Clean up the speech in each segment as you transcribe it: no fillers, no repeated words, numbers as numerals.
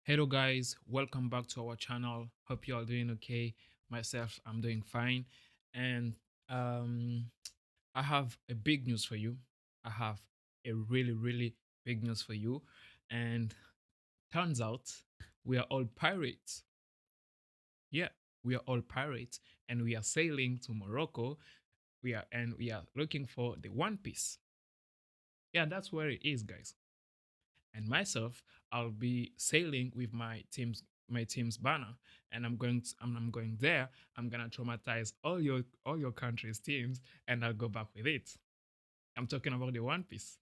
Hello guys, welcome back to our channel. Hope you are doing okay. Myself, I'm doing fine. And um I have a big news for you. I have a really big news for you. And turns out we are all pirates. Yeah, we are all pirates and we are sailing to Morocco. We are looking for the One Piece. Yeah, that's where it is, guys. And myself, I'll be sailing with my team's banner, and I'm going there. I'm gonna traumatize all your country's teams, and I'll go back with it. I'm talking about the One Piece.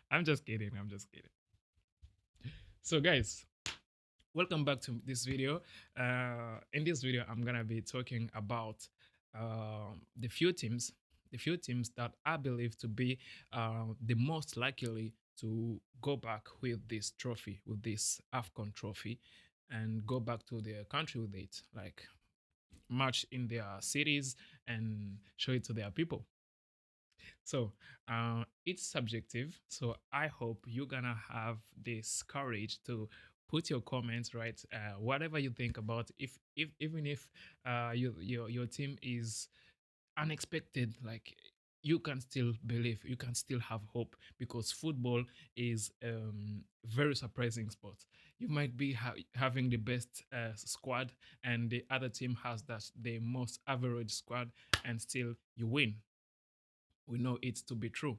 I'm just kidding. I'm just kidding. So, guys, welcome back to this video. In this video, I'm gonna be talking about the few teams that I believe to be the most likely to go back with this trophy, with this Afcon trophy, and go back to their country with it, like march in their cities and show it to their people. So it's subjective. So I hope you're gonna have this courage to put your comments, right? Whatever you think about, if even if your team is unexpected, like you can still believe, you can still have hope because football is very surprising sport. You might be having the best squad, and the other team has that the most average squad, and still you win. We know it to be true.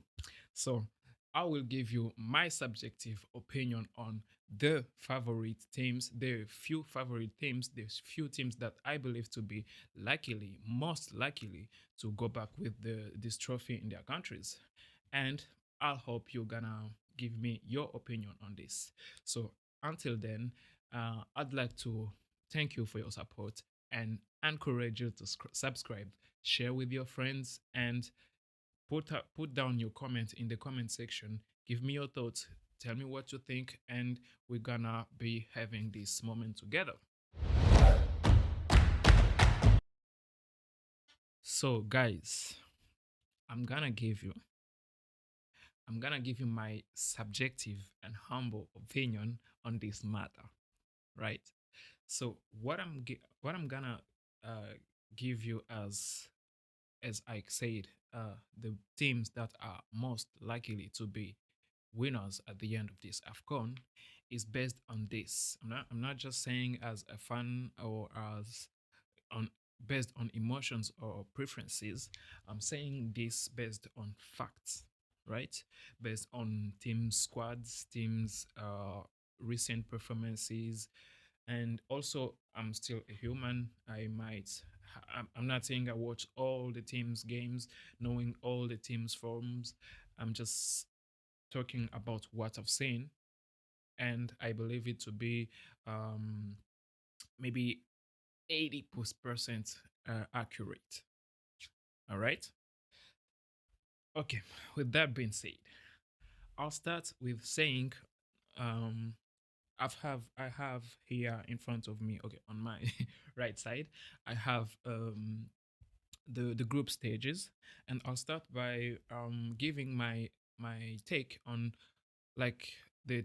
So I will give you my subjective opinion on the favorite teams, the few favorite teams, the few teams that I believe to be likely, most likely to go back with this trophy in their countries. And I hope you're gonna give me your opinion on this. So until then, I'd like to thank you for your support and encourage you to subscribe, share with your friends, and put down your comment in the comment section. Give me your thoughts. Tell me what you think, and we're gonna be having this moment together. So, guys, I'm gonna give you I'm gonna give you my subjective and humble opinion on this matter, right? So, what I'm gonna give you as I said, the teams that are most likely to be winners at the end of this AFCON is based on this. I'm not just saying as a fan or as on based on emotions or preferences. I'm saying this based on facts, right? Based on team squads, teams recent performances, and also I'm still a human. I'm not saying I watch all the teams games, knowing all the teams forms. I'm just talking about what I've seen, and I believe it to be um, maybe 80% accurate. All right. Okay. With that being said, I'll start with saying um, I have here in front of me. Okay, on my right side, I have the group stages, and I'll start by giving my take on like the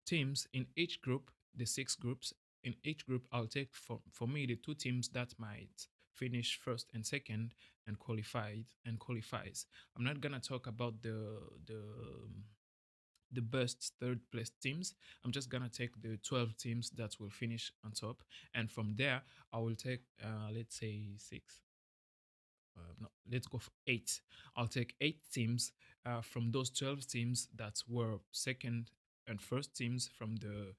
teams in each group, the six groups in each group. I'll take for me the two teams that might finish first and second and qualifies. I'm not gonna talk about the best third place teams. I'm just gonna take the 12 teams that will finish on top, and from there I will take let's say six. No, let's go for eight. I'll take eight teams from those 12 teams that were second and first teams from the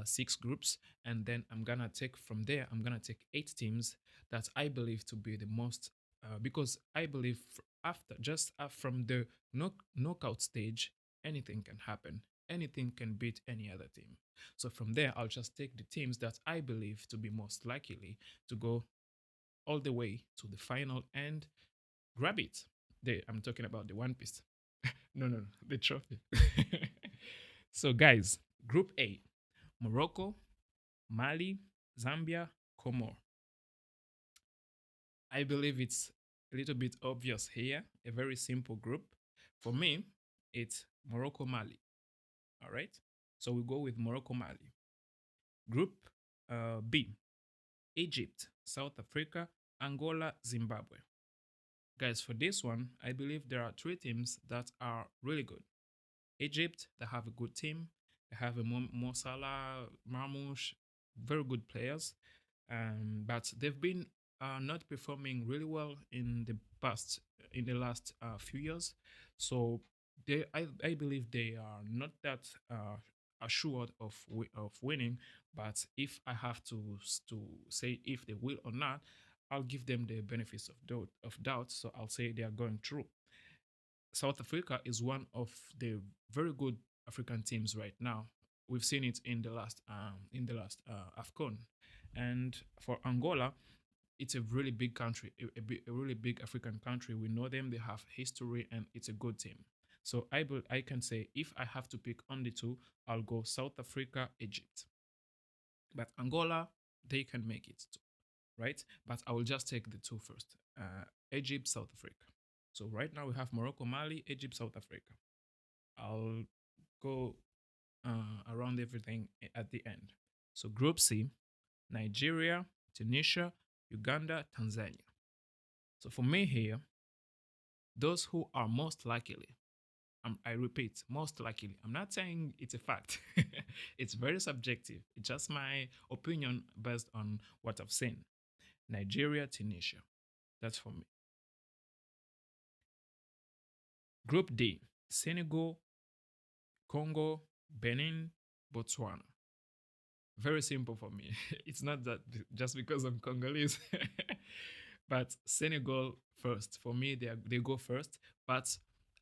six groups. And then I'm going to take from there, I'm going to take eight teams that I believe to be the most, because I believe after, just from the knockout stage, anything can happen. Anything can beat any other team. So from there, I'll just take the teams that I believe to be most likely to go all the way to the final and grab it. I'm talking about the One Piece. No, the trophy. So, guys, Group A: Morocco, Mali, Zambia, Comor. I believe it's a little bit obvious here. A very simple group. For me, it's Morocco, Mali. All right. So we go with Morocco, Mali. Group B, Egypt, South Africa, Angola, Zimbabwe. Guys, for this one, I believe there are three teams that are really good. Egypt, they have a good team. They have a Mo Salah, Marmoush, very good players. But they've been not performing really well in the last few years. So I believe they are not that assured of winning. But if I have to say if they will or not, I'll give them the benefits of doubt. So I'll say they are going through. South Africa is one of the very good African teams right now. We've seen it in the last Afcon, and for Angola, it's a really big country, a really big African country. We know them; they have history, and it's a good team. So I can say if I have to pick only two, I'll go South Africa, Egypt. But Angola, they can make it too, right? But I will just take the two first. Egypt, South Africa. So right now we have Morocco, Mali, Egypt, South Africa. I'll go around everything at the end. So Group C, Nigeria, Tunisia, Uganda, Tanzania. So for me here, those who are most likely, I repeat, most likely. I'm not saying it's a fact. It's very subjective. It's just my opinion based on what I've seen. Nigeria, Tunisia. That's for me. Group D, Senegal, Congo, Benin, Botswana. Very simple for me. It's not that just because I'm Congolese, but Senegal first. For me, they go first. But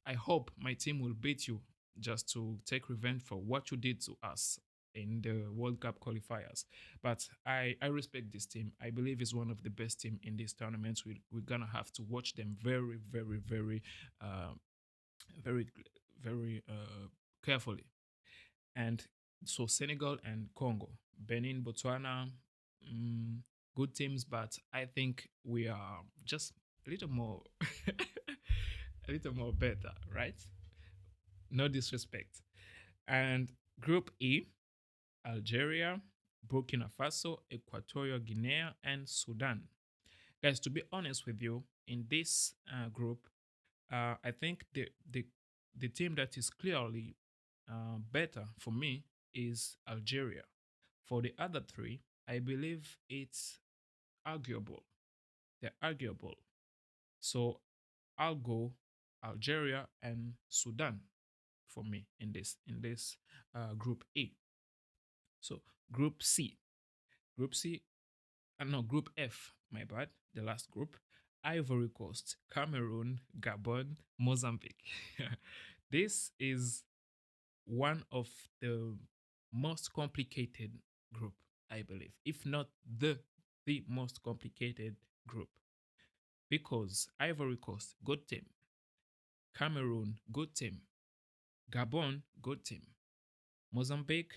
I hope my team will beat you just to take revenge for what you did to us in the World Cup qualifiers. But I respect this team. I believe it's one of the best team in this tournament. We're gonna have to watch them uh, very, very carefully. And so Senegal and Congo, Benin, Botswana, mm, good teams, but I think we are just a little more, a little more better, right? No disrespect. And Group E, Algeria, Burkina Faso, Equatorial Guinea, and Sudan. Guys, to be honest with you, in this group, I think the team that is clearly better for me is Algeria. For the other three, I believe it's arguable. They're arguable. So I'll go Algeria and Sudan for me in this group A. So group C, group C, no group F. My bad. The last group: Ivory Coast, Cameroon, Gabon, Mozambique. This is one of the most complicated group, I believe, if not the most complicated group, because Ivory Coast, good team, Cameroon, good team, Gabon, good team, Mozambique,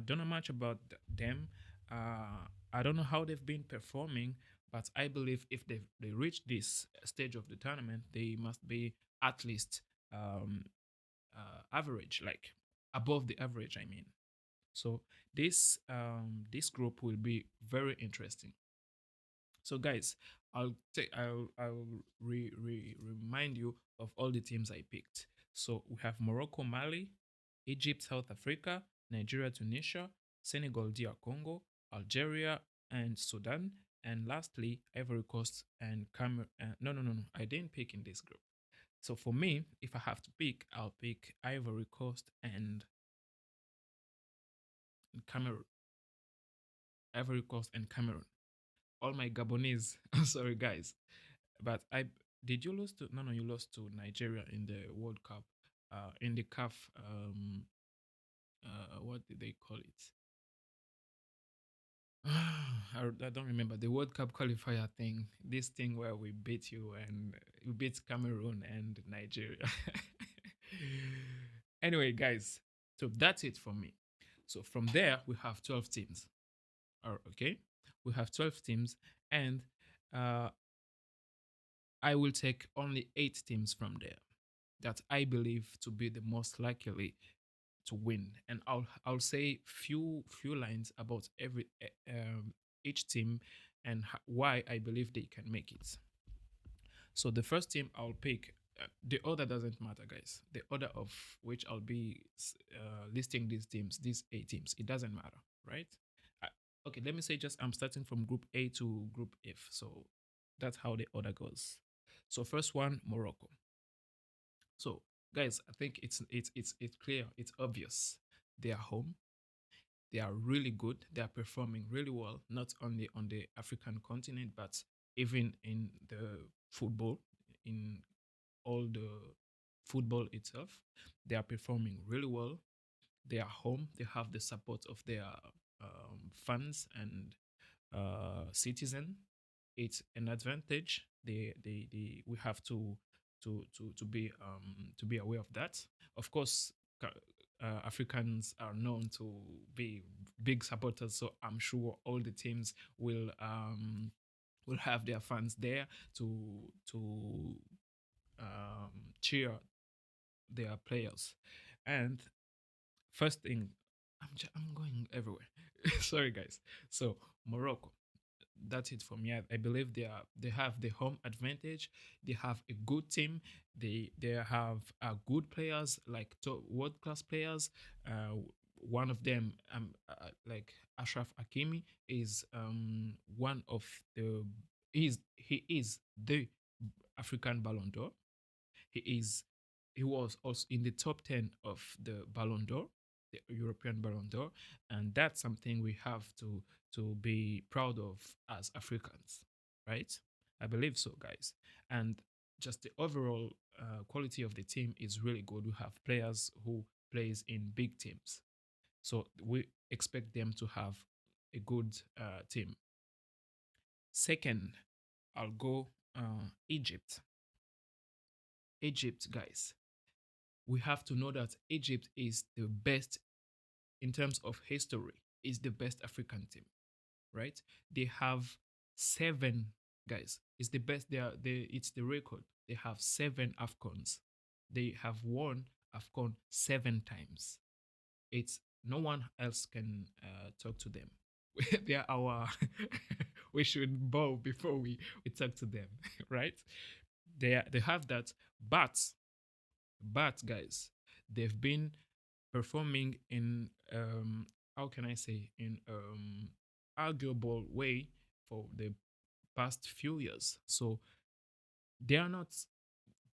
don't know much about them. I don't know how they've been performing, but I believe if they reach this stage of the tournament, they must be at least um, average, like above the average. I mean, so this group will be very interesting. So guys, I'll remind you of all the teams I picked. So we have Morocco, Mali, Egypt, South Africa, Nigeria, Tunisia, Senegal, DR Congo, Algeria, and Sudan, and lastly Ivory Coast and Cameroon. No. I didn't pick in this group. So for me, if I have to pick, I'll pick Ivory Coast and Cameroon. Ivory Coast and Cameroon. All my Gabonese. Sorry, guys, but I did you lose to? No, you lost to Nigeria in the World Cup. In the CAF. What did they call it? I don't remember the World Cup qualifier thing. This thing where we beat you and we beat Cameroon and Nigeria. Anyway, guys, so that's it for me. So from there we have 12 teams. Okay, we have 12 teams, and uh, I will take only 8 teams from there that I believe to be the most likely to win, and I'll say few lines about each team and why I believe they can make it. So the first team I'll pick, the order doesn't matter, guys. The order of which I'll be listing these teams, these eight teams, it doesn't matter, right? Uh, okay, let me say just I'm starting from Group A to Group F. So that's how the order goes. So first one, Morocco. So guys, I think it's clear, it's obvious. They are home. They are really good. They are performing really well, not only on the African continent, but even in the football, in all the football itself. They are performing really well. They are home. They have the support of their fans and citizen. It's an advantage. We have to be aware of that. Of course, Africans are known to be big supporters, so I'm sure all the teams will have their fans there to cheer their players. And first thing, I'm going everywhere. Sorry, guys. So Morocco, that's it for me. I believe they have the home advantage. They have a good team. They have good players, like world class players. One of them, like Ashraf Hakimi, is one of the he is the African Ballon d'Or. He is he was also in the top 10 of the Ballon d'Or, the European Ballon d'Or, and that's something we have to be proud of as Africans, right? I believe so, guys. And just the overall quality of the team is really good. We have players who plays in big teams, so we expect them to have a good team. Second, I'll go Egypt. Egypt, guys, we have to know that Egypt is the best in terms of history, is the best African team, right? They have seven, guys. It's the best. It's the record. They have seven Afcons. They have won Afcon 7 times. It's no one else can talk to them. They are our. We should bow before we talk to them, right? They have that, but guys, they've been performing in how can I say, in arguable way for the past few years. So they are not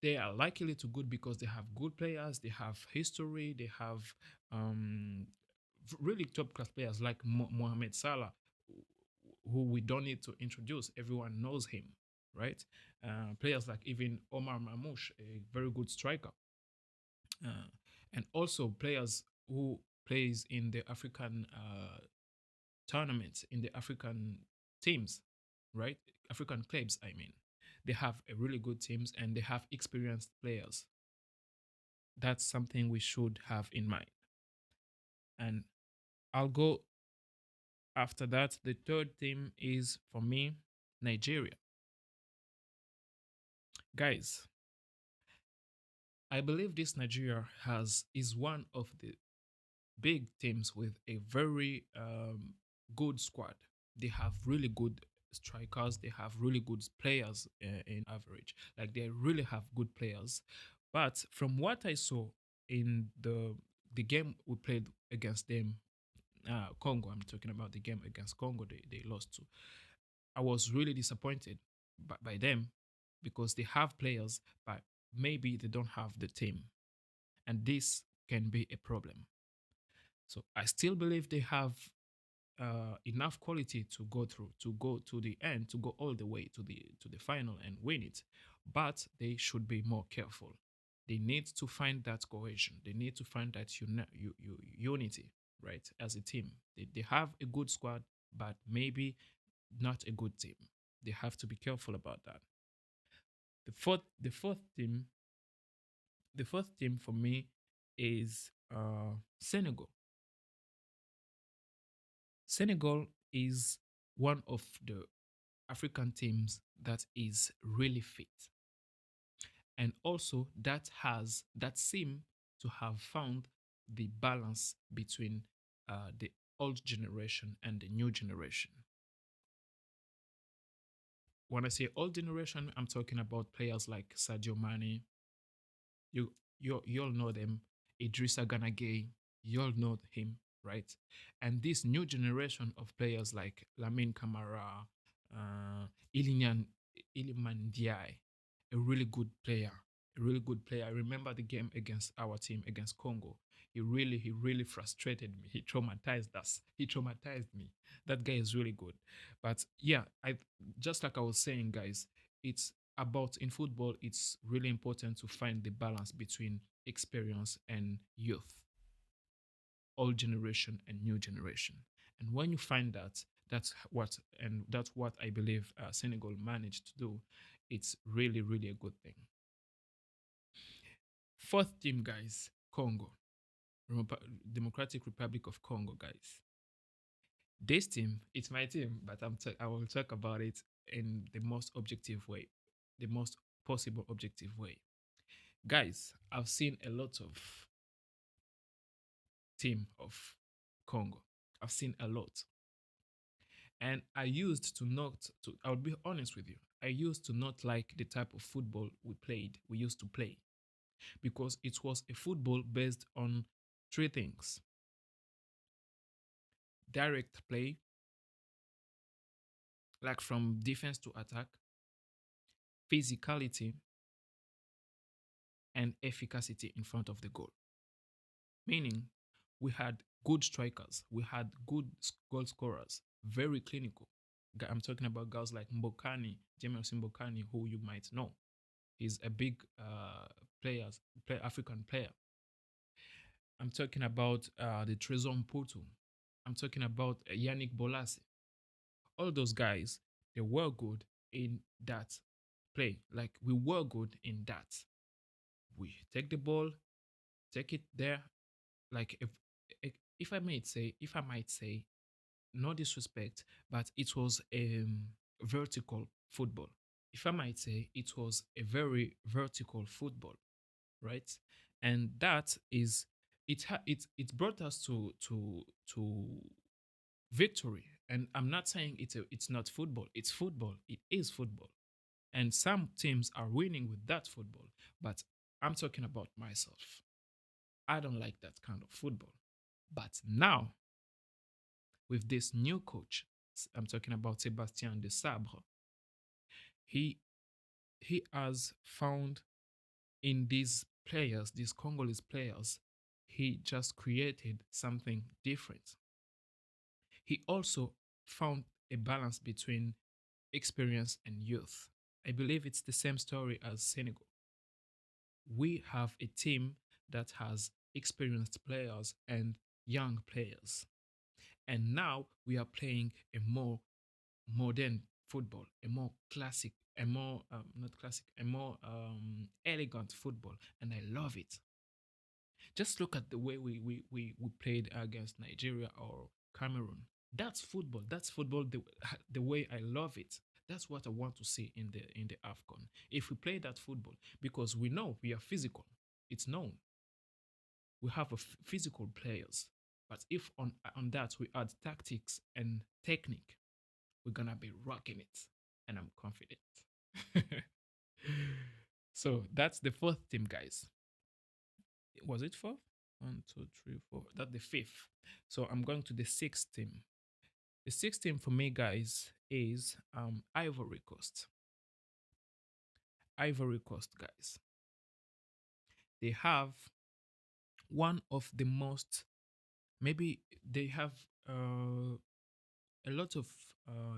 they are likely to good because they have good players, they have history, they have um really top class players like Mohamed Salah, who we don't need to introduce. Everyone knows him, right? Players like even Omar Mamouche, a very good striker, uh, and also players who plays in the African tournaments, in the African teams, right? African clubs, I mean. They have a really good teams and they have experienced players. That's something we should have in mind. And I'll go after that. The third team is for me Nigeria. Guys, I believe this Nigeria has is one of the big teams with a very good squad. They have really good strikers. They have really good players in average. Like they really have good players. But from what I saw in the game we played against them, Congo, I'm talking about the game against Congo. They lost to. I was really disappointed by them because they have players, but maybe they don't have the team, and this can be a problem. So I still believe they have enough quality to go through, to go to the end, to go all the way to the final and win it. But they should be more careful. They need to find that cohesion. They need to find that unity, right? As a team, they have a good squad, but maybe not a good team. They have to be careful about that. The fourth team for me is Senegal. Senegal is one of the African teams that is really fit, and also that seem to have found the balance between the old generation and the new generation. When I say old generation, I'm talking about players like Sadio Mane. You all know them. Idrissa Gana Gueye, you all know him, right? And this new generation of players like Lamine Camara, Iliman Iliman Ndiaye, a really good player, a really good player. I remember the game against our team against Congo. He really frustrated me. He traumatized us. He traumatized me. That guy is really good. But yeah, I just like I was saying, guys, it's about in football, it's really important to find the balance between experience and youth, old generation and new generation. And when you find that, that's what I believe Senegal managed to do. It's really a good thing. Fourth team, guys, Congo, Democratic Republic of Congo, guys. This team, it's my team, but I will talk about it in the most objective way, the most possible objective way. Guys, I've seen a lot of team of Congo. I've seen a lot. And I used to not to I'll be honest with you. I used to not like the type of football we used to play, because it was a football based on three things: direct play, like from defense to attack, physicality, and efficacy in front of the goal. Meaning, we had good strikers, we had good goal scorers, very clinical. I'm talking about guys like Mbokani, James Mbokani, who you might know. He's a big African player. I'm talking about the Trezor Mputu. I'm talking about Yannick Bolasie. All those guys, they were good in that play. Like, we were good in that. We take the ball, take it there. Like, if I might say, no disrespect, but it was a vertical football. If I might say, it was a very vertical football, right? And that is it brought us to victory. And I'm not saying it's not football. It's football. It is football. And some teams are winning with that football, but I'm talking about myself. I don't like that kind of football. But now, with this new coach, I'm talking about Sebastien de Sabre, he he has found in these players, these Congolese players, he just created something different. He also found a balance between experience and youth. I believe it's the same story as Senegal. We have a team that has experienced players and young players. And now we are playing a more modern football, a more classic, a more not classic, a more elegant football, and I love it. Just look at the way we played against Nigeria or Cameroon. That's football. That's football the way I love it. That's what I want to see in the Afcon. If we play that football, because we know we are physical, it's known we have physical players. But if on that we add tactics and technique, we're gonna be rocking it, and I'm confident. So that's the fourth team, guys. Was it fourth? One, two, three, four. That's the fifth. So I'm going to the sixth team. The sixth team for me, guys, is Ivory Coast. Ivory Coast, guys. They have one of the most, maybe they have a lot of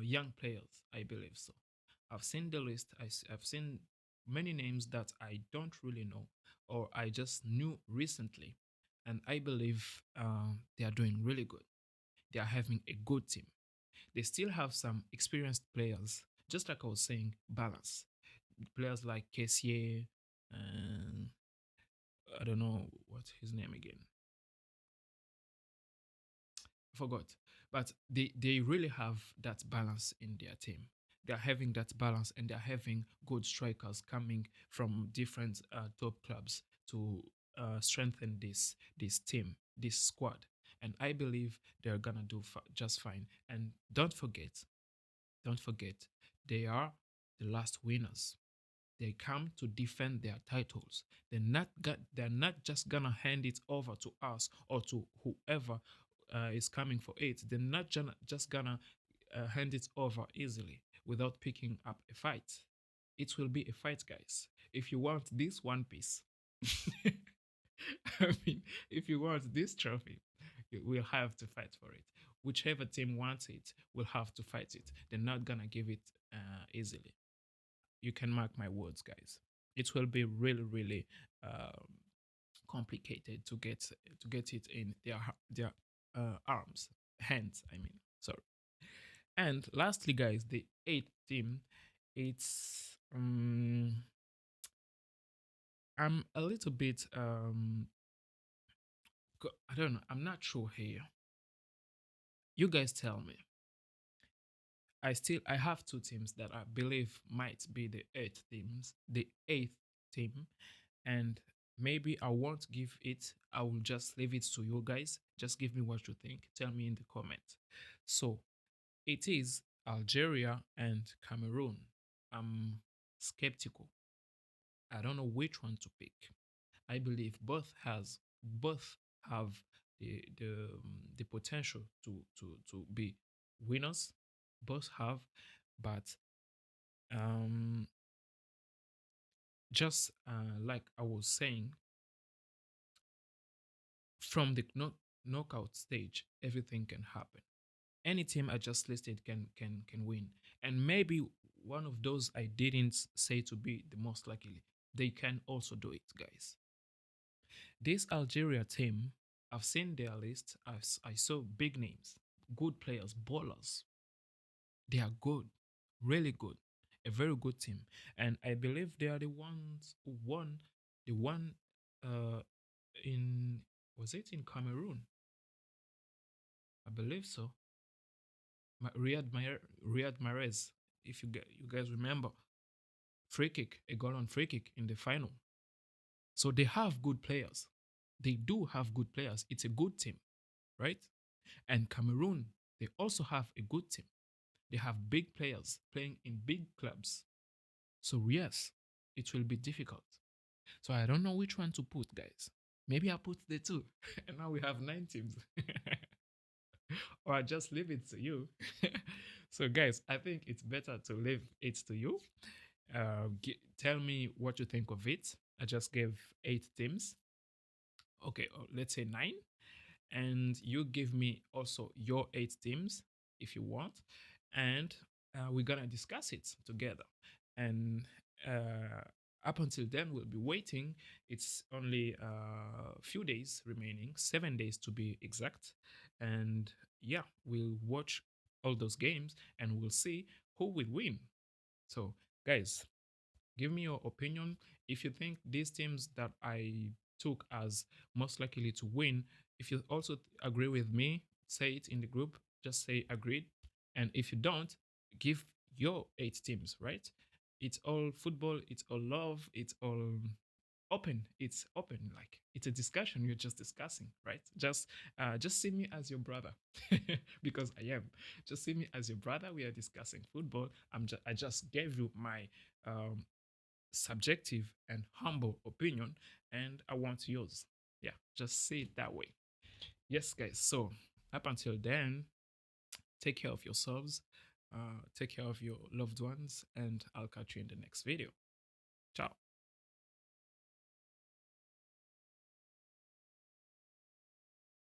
young players, I believe so. I've seen the list. I've seen many names that I don't really know or I just knew recently. And I believe they are doing really good. They are having a good team. They still have some experienced players, just like I was saying, balance. Players like Kessier, and I don't know what's his name again. I forgot. But they really have that balance in their team. They're having that balance and they're having good strikers coming from different top clubs to strengthen this team. this squad, and I believe they're gonna do just fine. And don't forget, they are the last winners. They come to defend their titles. They're not just gonna hand it over to us or to whoever is coming for it. They're not just gonna hand it over easily without picking up a fight. It will be a fight, guys. If you want this one piece, I mean, if you want this trophy, you will have to fight for it. Whichever team wants it will have to fight it. They're not gonna give it easily. You can mark my words, guys. It will be really, really complicated to get it in their arms, hands. I mean, sorry. And lastly, guys, the eighth team. It's I'm a little bit I don't know. I'm not sure here. You guys tell me. I have two teams that I believe might be the eighth team, and maybe I won't give it. I will just leave it to you guys. Just give me what you think. Tell me in the comments. So it is Algeria and Cameroon. I'm skeptical. I don't know which one to pick. I believe both have the potential to be winners. Both have, but um, just like I was saying, from the knockout stage, everything can happen. Any team I just listed can win, and maybe one of those I didn't say to be the most likely, they can also do it, guys. This Algeria team, I've seen their list. I saw big names, good players, ballers. They are good, really good, a very good team, and I believe they are the ones who won the one uh in was it in Cameroon? I believe so. Riyad Mahrez, if you guys remember, free kick, a goal on free kick in the final. So they have good players. They do have good players. It's a good team, right? And Cameroon, they also have a good team. They have big players playing in big clubs. So yes, it will be difficult. So I don't know which one to put, guys. Maybe I put the two, and now we have 9 teams. Or I just leave it to you. So, guys, I think it's better to leave it to you. Tell me what you think of it. I just gave 8 teams. Okay, let's say 9. And you give me also your 8 teams if you want. And we're going to discuss it together. And up until then, we'll be waiting. It's only a few days remaining, 7 days to be exact. And yeah, we'll watch all those games and we'll see who will win. So, guys, give me your opinion. If you think these teams that I took as most likely to win, if you also agree with me, say it in the group. Just say agreed. And if you don't, give your 8 teams, right? It's all football, it's all love, it's all open. It's open, like it's a discussion. You're just discussing, right? Just see me as your brother because I am. Just see me as your brother. We are discussing football. I just gave you my subjective and humble opinion, and I want yours. Yeah, just say it that way. Yes, guys. So up until then, take care of yourselves, take care of your loved ones, and I'll catch you in the next video. Ciao.